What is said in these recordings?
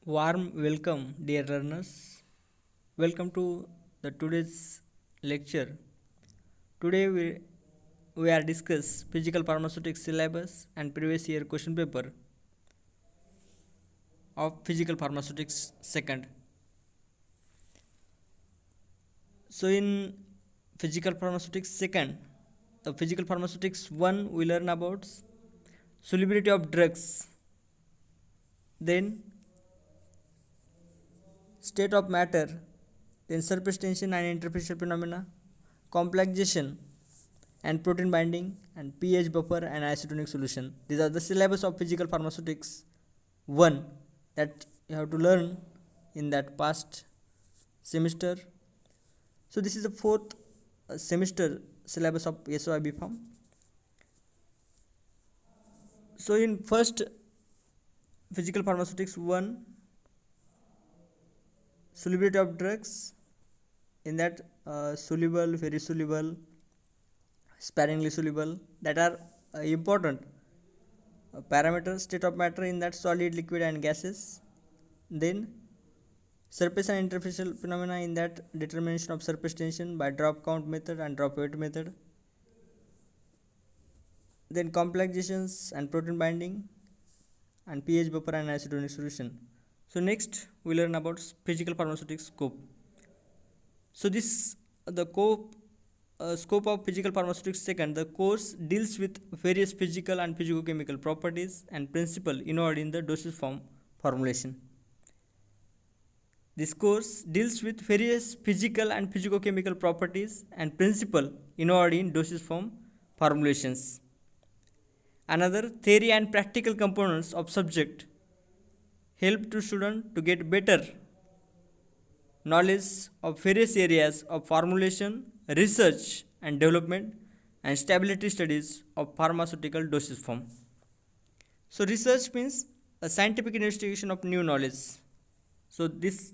Warm welcome, dear learners. Welcome to the today's lecture. Today we are discuss physical pharmaceutics syllabus and previous year question paper of physical pharmaceutics second. So in physical pharmaceutics second, the physical pharmaceutics one we learn about solubility of drugs, then state of matter, then surface tension and interfacial phenomena, complexation and protein binding, and pH buffer and isotonic solution. These are the syllabus of physical pharmaceutics 1 that you have to learn in that past semester. So this is the fourth semester syllabus of SOIB form. So in first physical pharmaceutics 1 solubility of drugs, in that soluble, very soluble, sparingly soluble, that are important parameters. State of matter, in that solid, liquid and gases. Then surface and interfacial phenomena, in that determination of surface tension by drop count method and drop weight method. Then complexations and protein binding, and pH buffer and isotonic solution. So next we learn about physical pharmaceutics scope. So this the scope of physical pharmaceutics second, the course deals with various physical and physicochemical properties and principle involved in the dosage form formulation. This course deals with various physical and physicochemical properties and principle involved in dosage form formulations. Another, theory and practical components of subject help to student to get better knowledge of various areas of formulation, research and development, and stability studies of pharmaceutical dosage form. So research means a scientific investigation of new knowledge. So this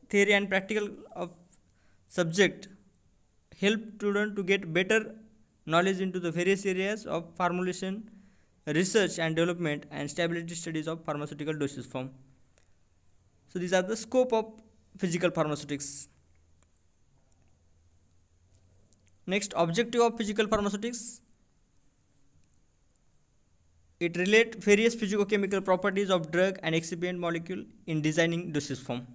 theory and practical of subject help student to get better knowledge into the various areas of formulation, research and development, and stability studies of pharmaceutical dosage form. So these are the scope of physical pharmaceutics. Next, objective of physical pharmaceutics. It relates various physicochemical properties of drug and excipient molecule in designing dosage form.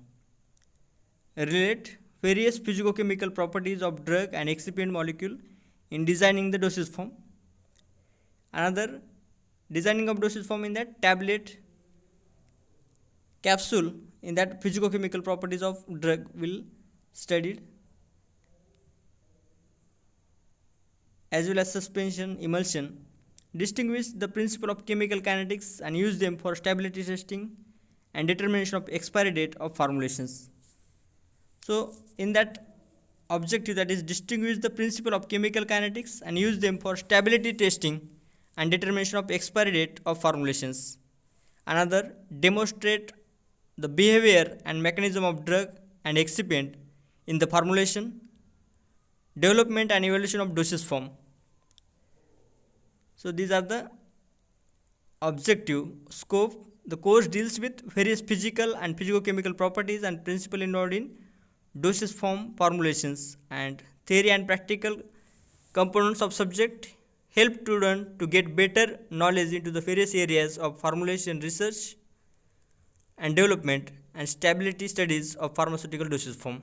Relate various physicochemical properties of drug and excipient molecule in designing the dosage form. Another, designing of dosage form, in that tablet, capsule, in that physicochemical properties of drug will studied, as well as suspension, emulsion. Distinguish the principle of chemical kinetics and use them for stability testing and determination of expiry date of formulations. So in that objective, that is distinguish the principle of chemical kinetics and use them for stability testing and determination of expiry date of formulations. Another, demonstrate the behavior and mechanism of drug and excipient in the formulation, development and evaluation of dosage form. So these are the objective. Scope, the course deals with various physical and physicochemical properties and principle involved in dosage form formulations, and theory and practical components of subject help student to get better knowledge into the various areas of formulation, research and development, and stability studies of pharmaceutical dosage form.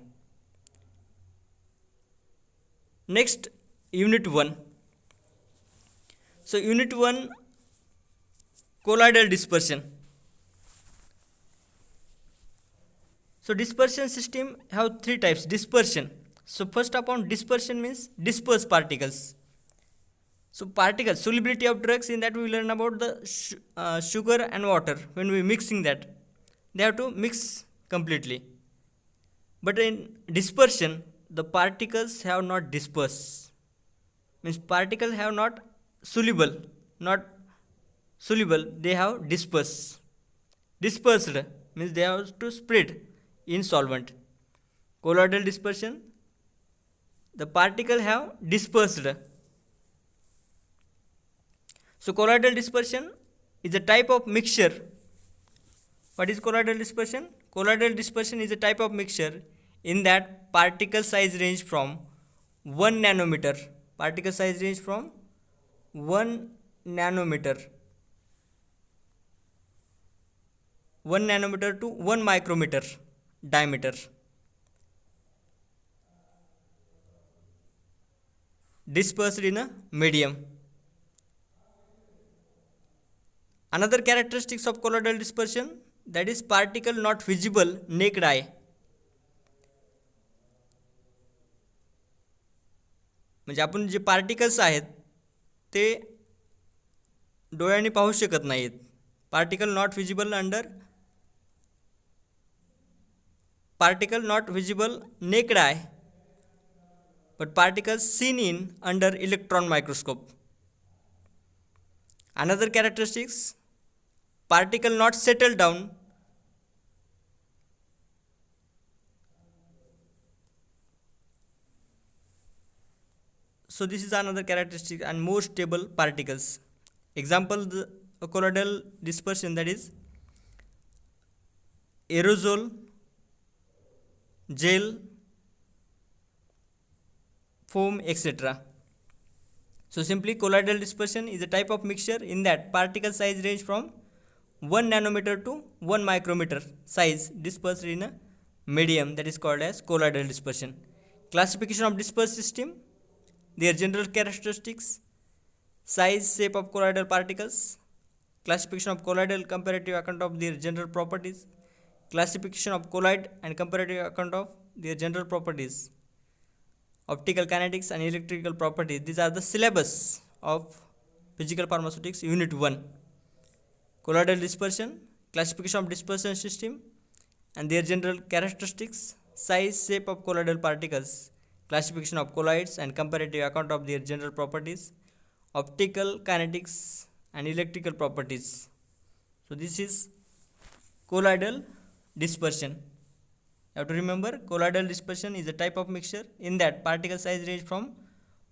Next, unit 1. So unit 1, colloidal dispersion. So dispersion system have three types. Dispersion. So first upon, dispersion means disperse particles. So particles, solubility of drugs, in that we learn about the sugar and water. When we mixing that, they have to mix completely. But in dispersion, the particles have not dispersed. Means particles have not soluble, they have dispersed. Dispersed means they have to spread in solvent. Colloidal dispersion, the particle have dispersed. So colloidal dispersion is a type of mixture What is colloidal dispersion? Colloidal dispersion is a type of mixture in that particle size range from 1 nanometer. Particle size range from 1 nanometer 1 nanometer to 1 micrometer diameter, dispersed in a medium. Another characteristics of colloidal dispersion, that is particle not visible naked eye. म्हणजे आपण जे particles आहेत ते डोळ्यांनी पाहू शकत नाहीत. Particle not visible under particle not visible naked eye, but particles seen in under electron microscope. Another characteristics, particle not settle down. So this is another characteristic, and more stable particles. Example, the colloidal dispersion, that is aerosol, gel, foam, etc. So simply, colloidal dispersion is a type of mixture in that particle size range from 1 nanometer to 1 micrometer size dispersed in a medium, that is called as colloidal dispersion. Classification of dispersed system, their general characteristics, size, shape of colloidal particles, classification of colloidal comparative account of their general properties, classification of colloid and comparative account of their general properties, optical kinetics and electrical properties. These are the syllabus of physical pharmaceutics unit 1. Colloidal dispersion, classification of dispersion system and their general characteristics, size, shape of colloidal particles, classification of colloids and comparative account of their general properties, optical kinetics and electrical properties. So this is colloidal dispersion. You have to remember, colloidal dispersion is a type of mixture in that particle size range from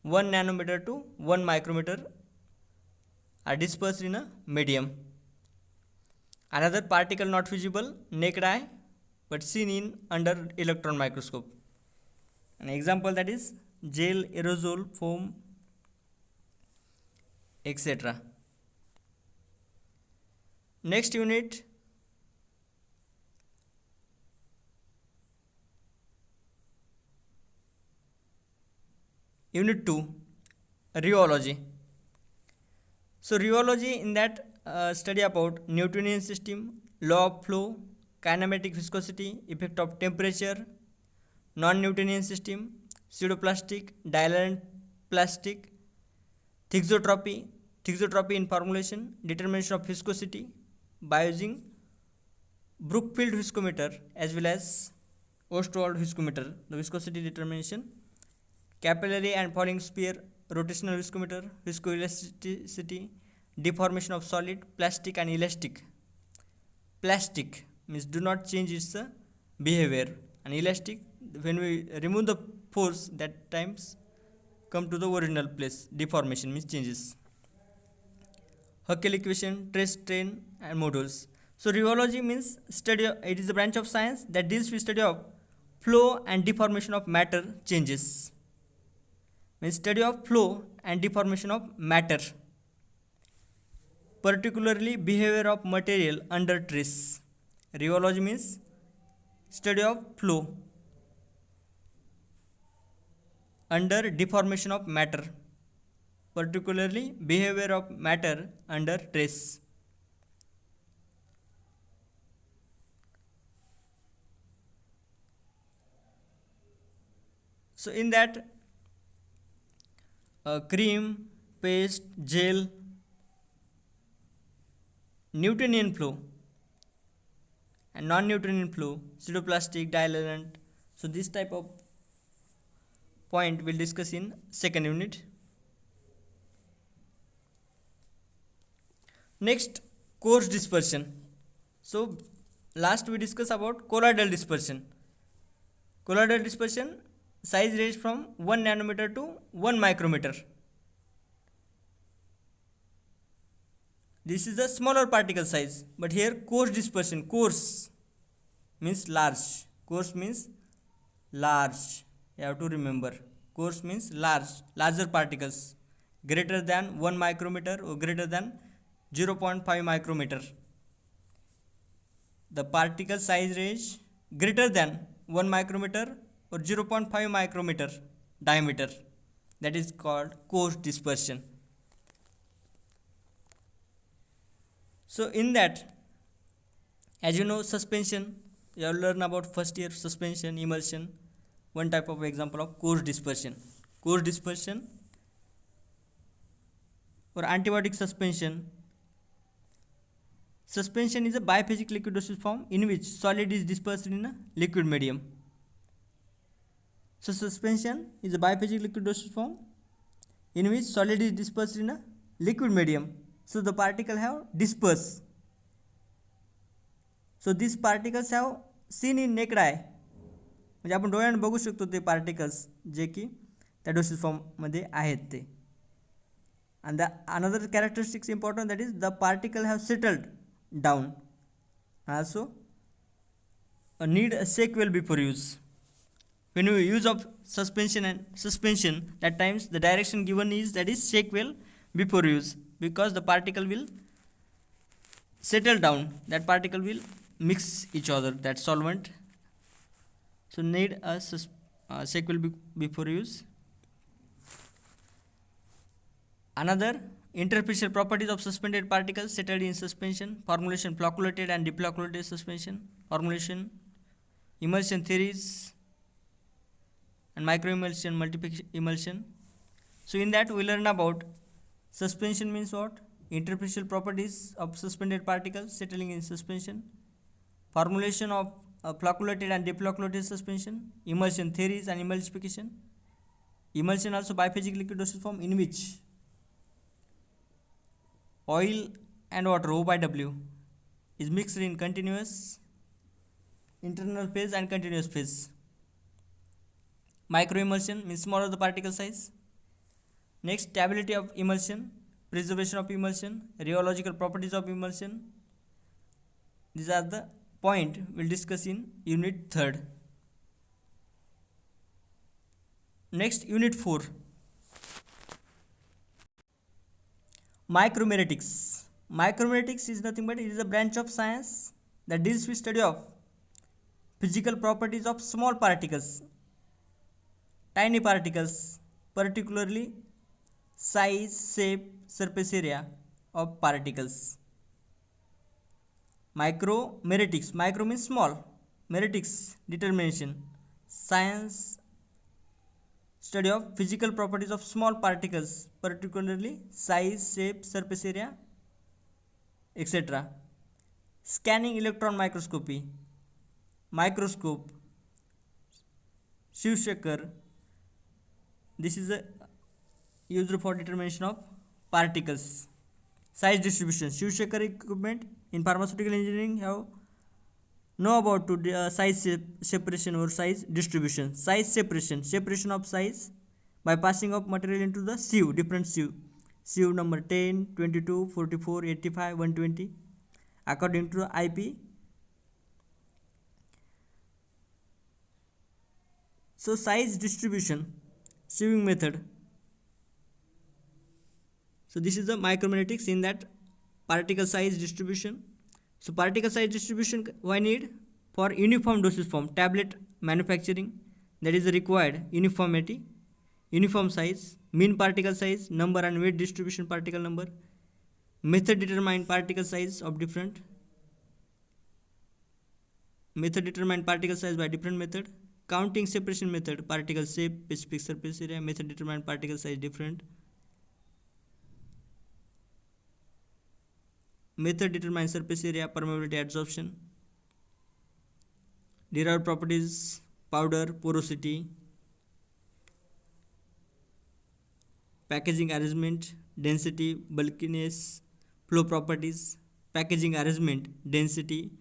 1 nanometer to 1 micrometer are dispersed in a medium. Another, particle not visible naked eye but seen in under electron microscope. An example, that is gel, aerosol, foam, etc. Next unit, unit 2, rheology. So rheology, in that study about Newtonian system, law of flow, kinematic viscosity, effect of temperature, non-Newtonian system, pseudoplastic, dialent plastic, thixotropy in formulation, determination of viscosity by using Brookfield viscometer as well as Ostwald viscometer, the viscosity determination, capillary and falling sphere rotational viscometer, viscoelasticity, deformation of solid, plastic and elastic. Plastic means do not change its behavior, and elastic, when we remove the force, that times come to the original place. Deformation means changes. Huckel equation, trace strain and modules. So rheology means study it is a branch of science that deals with study of flow and deformation of matter changes. Means study of flow and deformation of matter, particularly behavior of material under stress. Rheology means study of flow under deformation of matter, particularly behavior of matter under stress. So in that, cream, paste, gel, Newtonian flow and non-Newtonian flow, pseudoplastic, dialent. So this type of point we'll discuss in second unit. Next, coarse dispersion. So last we discussed about colloidal dispersion. Colloidal dispersion size range from 1 nanometer to 1 micrometer. This is the smaller particle size, but here coarse dispersion. Coarse means large. Coarse means large. You have to remember. Coarse means large, larger particles, greater than 1 micrometer or greater than 0.5 micrometer. The particle size range greater than 1 micrometer or 0.5 micrometer diameter. That is called coarse dispersion. So in that, as you know, suspension, you have learned about first year suspension, emulsion, one type of example of coarse dispersion. Coarse dispersion or antibiotic suspension. Suspension is a biphasic liquid dosage form in which solid is dispersed in a liquid medium. So suspension is a biphasic liquid dosage form in which solid is dispersed in a liquid medium. So the particle have dispersed. So these particles have seen in naked eye. म्हणजे आपण डोळ्याने बघू शकतो ते particles जे की त्या dosage फॉर्ममध्ये आहेत ते. And the another characteristics important, that is the particle have settled down. Also need a shake well before use. When you use of suspension, that times the direction given is, that is, shake well before use, because the particle will settle down, that particle will mix each other, that solvent. So need a shake well before use. Another interfacial properties of suspended particles settled in suspension: formulation, flocculated and deplocculated suspension, formulation, emulsion theories, and microemulsion, multiplication emulsion. So in that we learn about suspension means what? Interfacial properties of suspended particles settling in suspension, formulation of flocculated and deplocculated suspension, emulsion theories and emulsification. Emulsion also biphasic liquid dosage form in which oil and water, O by W, is mixed in continuous internal phase and continuous phase. Microemulsion means smaller the particle size. Next, stability of emulsion, preservation of emulsion, rheological properties of emulsion. These are the point we'll discuss in unit 3rd. Next, unit 4. Micromeritics. Micromeritics is nothing but it is a branch of science that deals with study of physical properties of small particles, tiny particles, particularly size, shape, surface area of particles. Micromeritics. Micro means small. Meritics, determination. Science, study of physical properties of small particles, particularly size, shape, surface area, etc. Scanning electron microscopy, microscope, Shivshakar. This is used for determination of particles. Size distribution. Shivshakar equipment in pharmaceutical engineering have know about to size separation or size distribution. Size separation of size by passing of material into the sieve, different sieve number 10, 22, 44, 85, 120 according to IP. So size distribution, sieving method. So this is the micromeritics in that particle size distribution. So particle size distribution why need? For uniform dosage form, tablet manufacturing, that is required uniformity, uniform size, mean particle size, number and weight distribution particle number, method determine particle size of different, method determine particle size by different method, counting separation method, particle shape, specific surface area, method determine particle size different, method determine surface area, permeability, absorption, derived properties, powder, porosity, packaging arrangement, density, bulkiness, flow properties, packaging arrangement, density,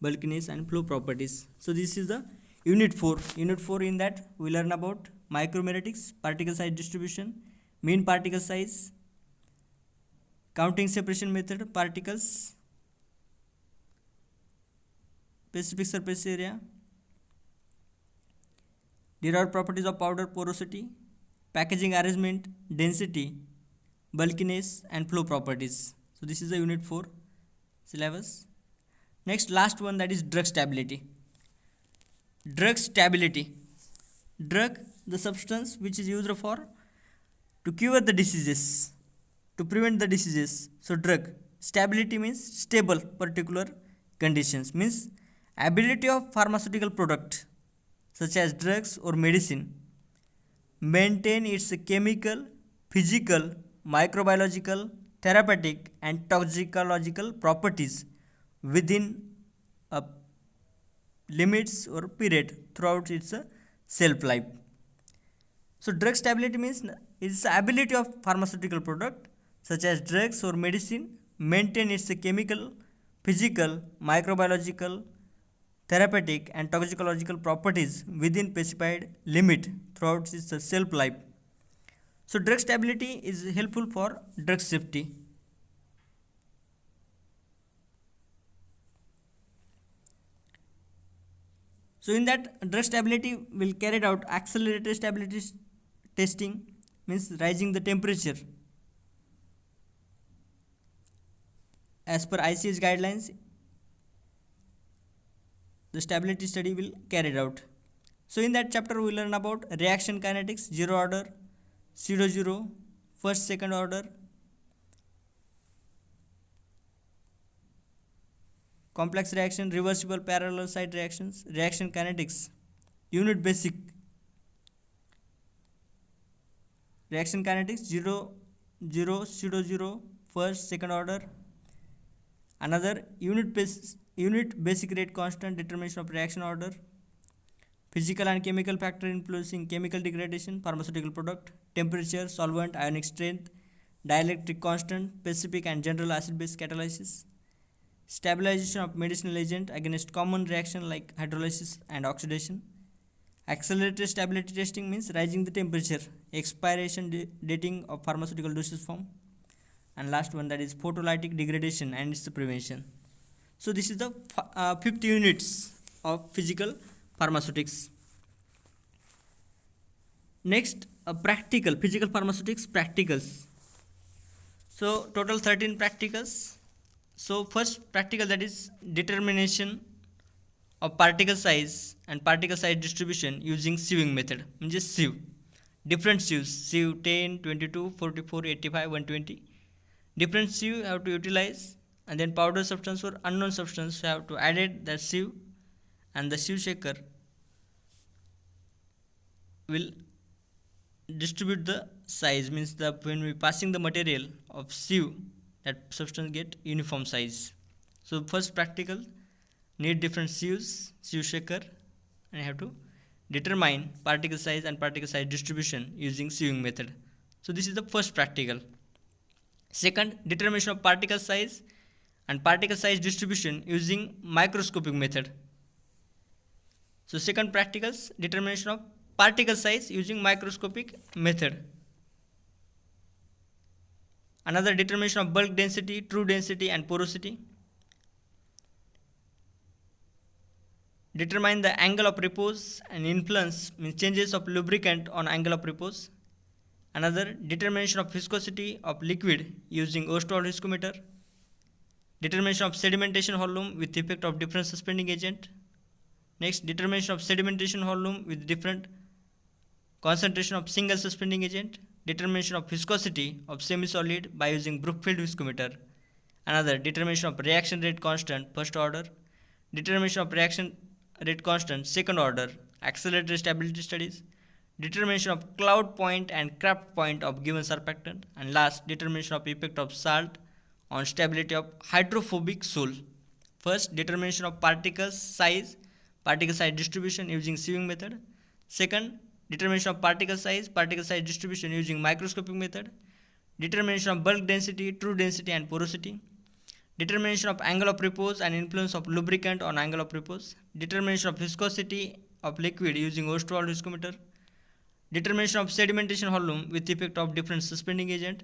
bulkiness and flow properties. So this is the unit 4. Unit 4, in that we learn about micromeritics, particle size distribution, mean particle size, counting separation method, particles, specific surface area, derived properties of powder porosity, packaging arrangement, density, bulkiness, and flow properties. So this is the unit 4 syllabus. Next, last one, that is drug stability. Drug stability. Drug, the substance which is used for to cure the diseases, to prevent the diseases. So drug stability means stable particular conditions, means ability of pharmaceutical product such as drugs or medicine maintain its chemical, physical, microbiological, therapeutic, and toxicological properties within a limits or period throughout its shelf life. So drug stability means its ability of pharmaceutical product such as drugs or medicine maintain its chemical, physical, microbiological, therapeutic, and toxicological properties within specified limit throughout its shelf life. So drug stability is helpful for drug safety. So in that, drug stability will carried out accelerated stability testing, means rising the temperature as per ICH guidelines. The stability study will carried out. So in that chapter we learn about reaction kinetics, zero order, pseudo zero, first second order, complex reaction, reversible parallel side reactions, reaction kinetics, unit basic. Reaction kinetics, 0, 0, pseudo 0, first, second order. Another unit basic rate constant, determination of reaction order. Physical and chemical factor influencing chemical degradation, pharmaceutical product. Temperature, solvent, ionic strength, dielectric constant, specific and general acid-base catalysis. Stabilization of medicinal agent against common reaction like hydrolysis and oxidation. Accelerated stability testing means rising the temperature, expiration dating of pharmaceutical dosage form, and last one, that is photolytic degradation and its prevention. So this is the 5th units of physical pharmaceutics. Next, practical physical pharmaceutics practicals. So total 13 practicals. So first practical, that is determination of particle size and particle size distribution using sieving method, means sieve. Different sieves, sieve 10, 22, 44, 85, 120. Different sieve you have to utilize, and then powder substance or unknown substance you have to add that sieve, and the sieve shaker will distribute the size, means the when we passing the material of sieve, that substance get uniform size. So first practical, need different sieves, sieve shaker, and you have to determine particle size and particle size distribution using sieving method. So this is the first practical. Second, determination of particle size and particle size distribution using microscopic method. So second practicals, determination of particle size using microscopic method. Another, determination of bulk density, true density, and porosity. Determine the angle of repose and influence, means changes of lubricant on angle of repose. Another, determination of viscosity of liquid using Ostwald viscometer. Determination of sedimentation volume with effect of different suspending agent. Next, determination of sedimentation volume with different concentration of single suspending agent. Determination of viscosity of semi-solid by using Brookfield viscometer. Another, determination of reaction rate constant, first order. Determination of reaction rate constant, second order, accelerated stability studies. Determination of cloud point and craft point of given surfactant. And last, determination of effect of salt on stability of hydrophobic sole. First, determination of particle size distribution using sieving method. Second, determination of particle size distribution using microscopic method. Determination of bulk density, true density, and porosity. Determination of angle of repose and influence of lubricant on angle of repose. Determination of viscosity of liquid using Ostwald viscometer. Determination of sedimentation volume with effect of different suspending agent.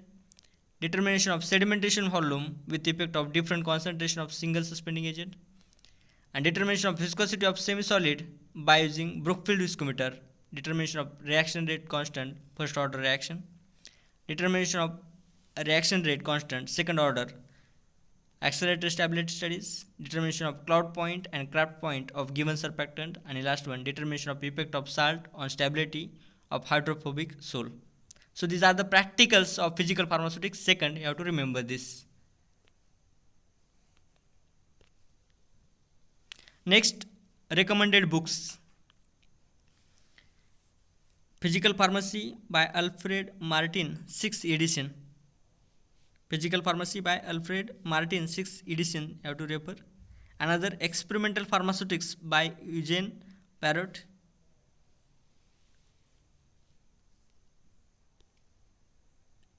determination of sedimentation volume with effect of different concentration of single suspending agent, and determination of viscosity of semi-solid by using Brookfield viscometer, determination of reaction rate constant first order reaction, determination of reaction rate constant second order accelerator stability studies, determination of cloud point and craft point of given surfactant, and the last one, determination of effect of salt on stability of hydrophobic sole. So these are the practicals of physical pharmaceutics. Second, you have to remember this. Next, recommended books. Physical Pharmacy by Alfred Martin, 6th edition. Physical Pharmacy by Alfred Martin, 6th edition, you have to refer. Another, Experimental Pharmaceutics by Eugene Parrott.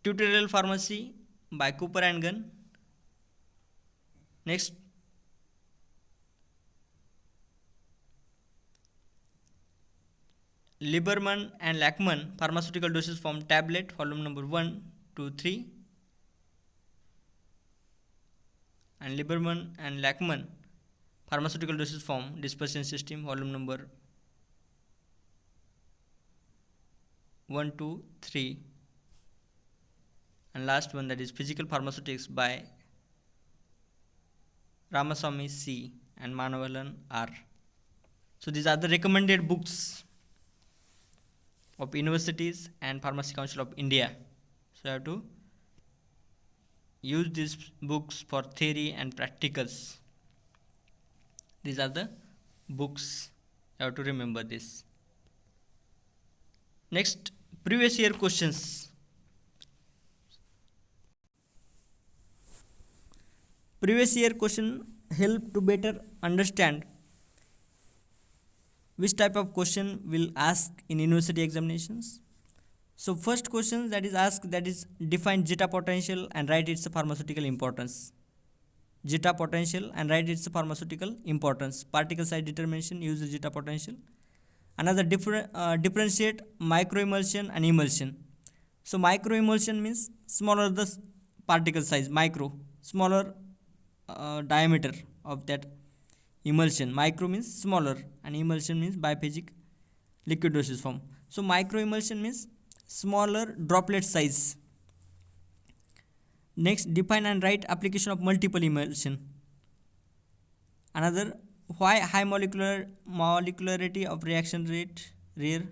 Tutorial Pharmacy by Cooper and Gunn. Next, Lieberman and Lachman, Pharmaceutical Dosage Form Tablet, volume number 1 to 3. And Lieberman and Lachman, Pharmaceutical Dosage Form Dispersion System, volume number 1 to 3. And last one, that is Physical Pharmaceutics by Ramaswamy C. and Manavalan R. So these are the recommended books of universities and Pharmacy Council of India. So you have to use these books for theory and practicals. These are the books, you have to remember this. Next, previous year questions. Previous year question help to better understand which type of question will ask in university examinations. So first question that is asked, that is define zeta potential and write its pharmaceutical importance. Zeta potential and write its pharmaceutical importance. Particle size determination, use the zeta potential. Another differentiate microemulsion and emulsion. So microemulsion means smaller the particle size, micro, smaller diameter of that emulsion. Micro means smaller and emulsion means biphasic liquid dosage form. So microemulsion means smaller droplet size. Next, define and write application of multiple emulsion. Another, why high molecularity of reaction rate rare.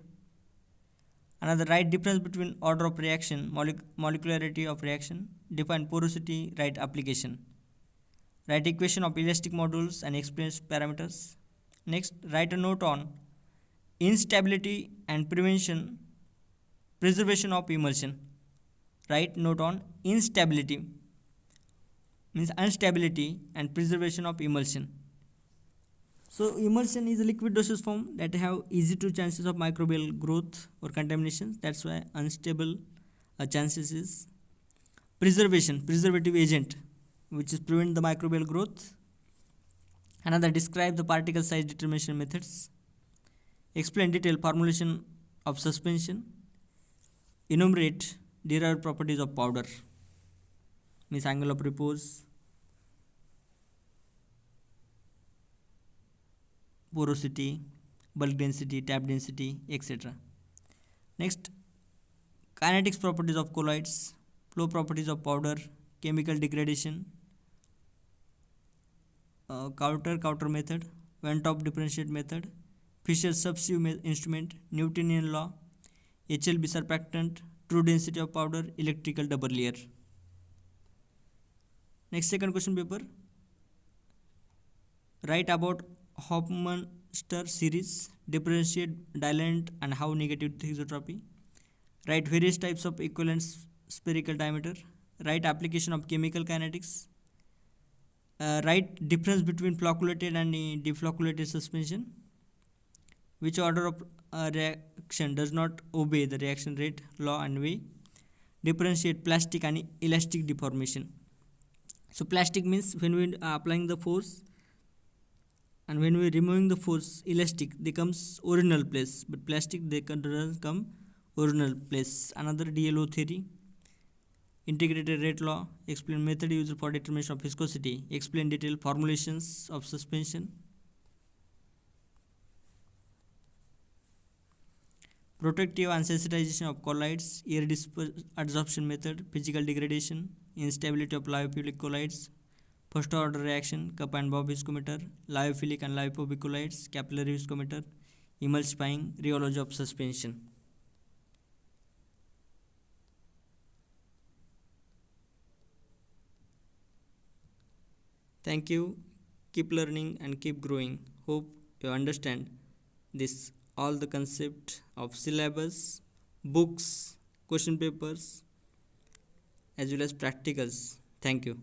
Another, write difference between order of reaction, molecularity of reaction. Define porosity, write application. Write equation of elastic modules and explain parameters. Next, write a note on instability and preservation of emulsion. Write note on instability means instability and preservation of emulsion. So emulsion is a liquid dosage form that have easy to chances of microbial growth or contamination. That's why unstable chances is. Preservative agent, which is prevent the microbial growth. Another, describe the particle size determination methods. Explain detailed formulation of suspension. Enumerate derived properties of powder, means angle of repose, porosity, bulk density, tap density, etc. Next, kinetics properties of colloids, flow properties of powder, chemical degradation, Coulter method, Van Top differentiate method, Fisher's substitute instrument, Newtonian law, HLB surfactant, true density of powder, electrical double layer. Next, second question paper. Write about Hofmeister series, differentiate diluent and how negative thixotropy. Write various types of equivalent spherical diameter. Write application of chemical kinetics. Write difference between flocculated and deflocculated suspension. Which order of reaction does not obey the reaction rate law and way. Differentiate plastic and elastic deformation. So plastic means when we are applying the force, and when we are removing the force, elastic they comes original place, but plastic they doesn't come original place. Another DLO theory, integrated rate law, explain method used for determination of viscosity, explain detailed formulations of suspension, protective and sensitization of colloids, air adsorption method, physical degradation, instability of lyophilic colloids, first order reaction, cup and bob viscometer, lyophilic and lipophobic colloids, capillary viscometer, emulsifying, rheology of suspension. Thank you. Keep learning and keep growing. Hope you understand this all the concept of syllabus, books, question papers as well as practicals. Thank you.